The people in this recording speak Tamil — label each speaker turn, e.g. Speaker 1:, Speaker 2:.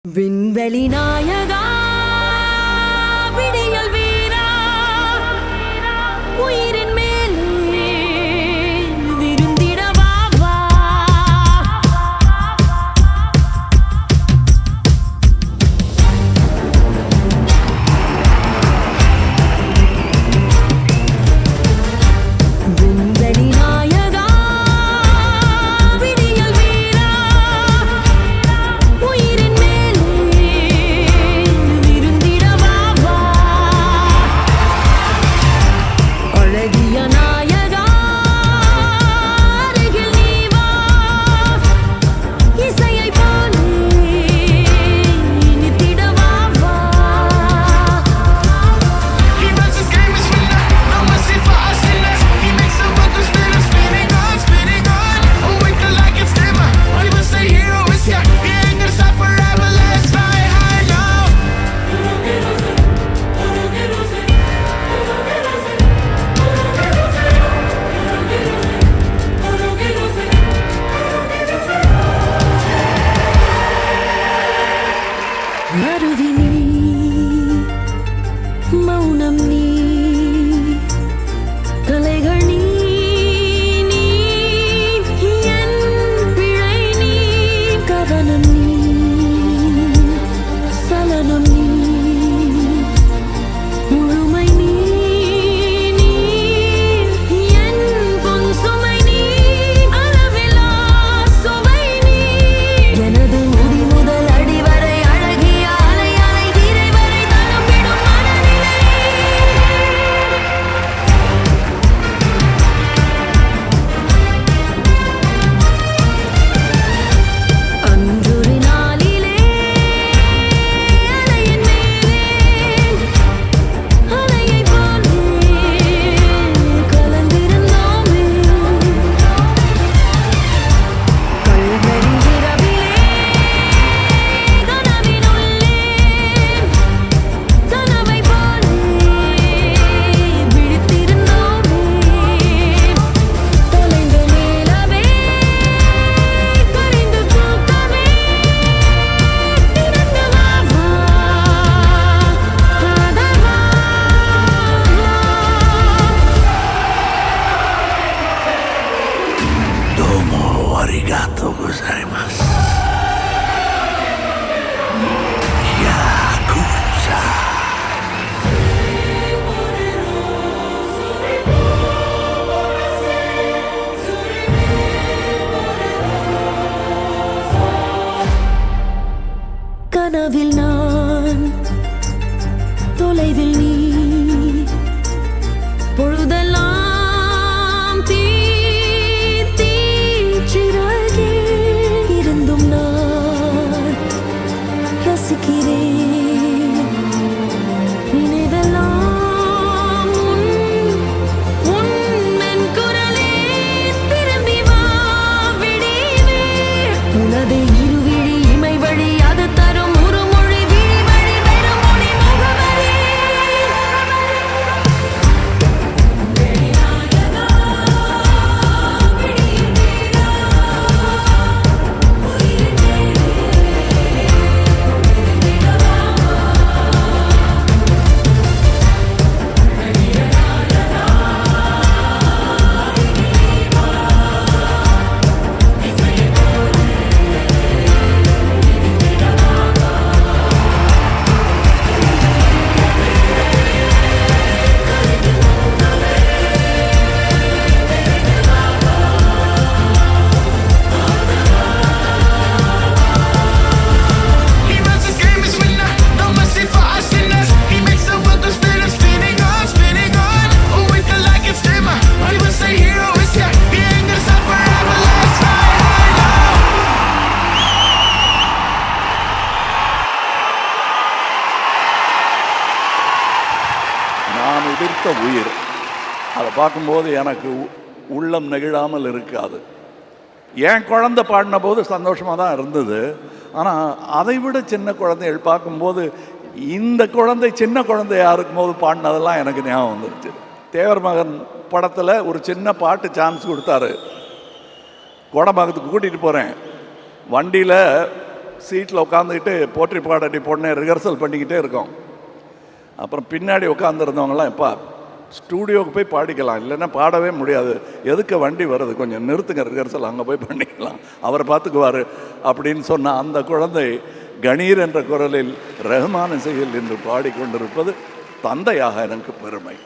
Speaker 1: விண்வெளி நாயகா விடியல் வீரா உயிரின் மேலே விருந்திட வா வா. விண்வெளி நாயகா விடியல் வீரா உயிரின் விருந்திட வா வா. அழகிய நாயகா அருகில் நீ வா. இசையை போலே இனித்திட வா வா.
Speaker 2: He runs his game with winner, no mercy for us sinners. He makes the world go spinning, spinning on, spinning on. Oh, wait till like it's dimmer. We will say hero is here. He ain't gonna stop forever. Let's fly high now.
Speaker 1: அருவி நீ மௌனம் நீ கலைகள் நீ நீ என் பிழை நீ கவனம் நீ சலனம் நீ முழுமை நீ நீ என் பொன் சுமை நீ அளவிலா சுவை நீ எனது முடி முதல் அடி வரை அழகிய அலை அலை கீரை வரை தழும்பிடும் மனநிலை. அன்றொரு நாளிலே அலையின் மேலே அலையை போலே கலந்திருந்தோமே. கல்வரி இரவிலே கனவினுள்ளே கனவை போலே விழித்திருந்தோமே. தொலைந்த நிலவே கரைந்து தூக்கமே திறந்து வா வா காதல் வா வா.
Speaker 2: Domo arigato gozaimasu. Yakuza.
Speaker 1: கனவில் நான் தொலைவில் நீ பொழுதெல்லாம் தீ தீச்சிறகே இருந்தும் நான் ரசிக்கிறேன் நினைவெல்லாம் உன் மென் குரலே திரும்பி வா விடிவே. உனது இருவிழி இமை வழி அது தரும் ஒரு மொழி விழி வழி பெரும் மொழி முகவரி.
Speaker 2: He runs his game with winner, no mercy for us sinners. He makes the world go spinning, spinning on, spinning on. Oh, wait till like it's dimmer. We will say hero is here. He ain't gonna stop forever. Let's fly high now.
Speaker 3: நான் உதிர்த்த உயிர் அதை பார்க்கும்போது எனக்கு உள்ளம் நெகிழாமல் இருக்காது. என் குழந்தை பாடின போது சந்தோஷமாக தான் இருந்தது. ஆனால் அதை விட சின்ன குழந்தைகள் பார்க்கும்போது இந்த குழந்தை சின்ன குழந்தையாக இருக்கும்போது பாடினதெல்லாம் எனக்கு ஞாபகம் வந்துருச்சு. தேவர் மகன் படத்தில் ஒரு சின்ன பாட்டு சான்ஸ் கொடுத்தாரு. கோடம்பாக்கத்துக்கு கூட்டிகிட்டு போகிறேன். வண்டியில் சீட்டில் உட்காந்துக்கிட்டு போற்றி பாடடி பொண்ணை ரிஹர்சல் பண்ணிக்கிட்டே இருக்கோம். அப்புறம் பின்னாடி உட்காந்துருந்தவங்களாம் எப்பா ஸ்டூடியோவுக்கு போய் பாடிக்கலாம், இல்லைன்னா பாடவே முடியாது, எதுக்கு வண்டி வருது, கொஞ்சம் நிறுத்துங்க, ரிஹர்சல் அங்கே போய் பண்ணிக்கலாம், அவர் பார்த்துக்குவார் அப்படின்னு சொன்ன அந்த குழந்தை கணீர் என்ற குரலில் ரஹ்மான் இசையில் என்று பாடிக்கொண்டிருப்பது தந்தையாக எனக்கு பெருமை.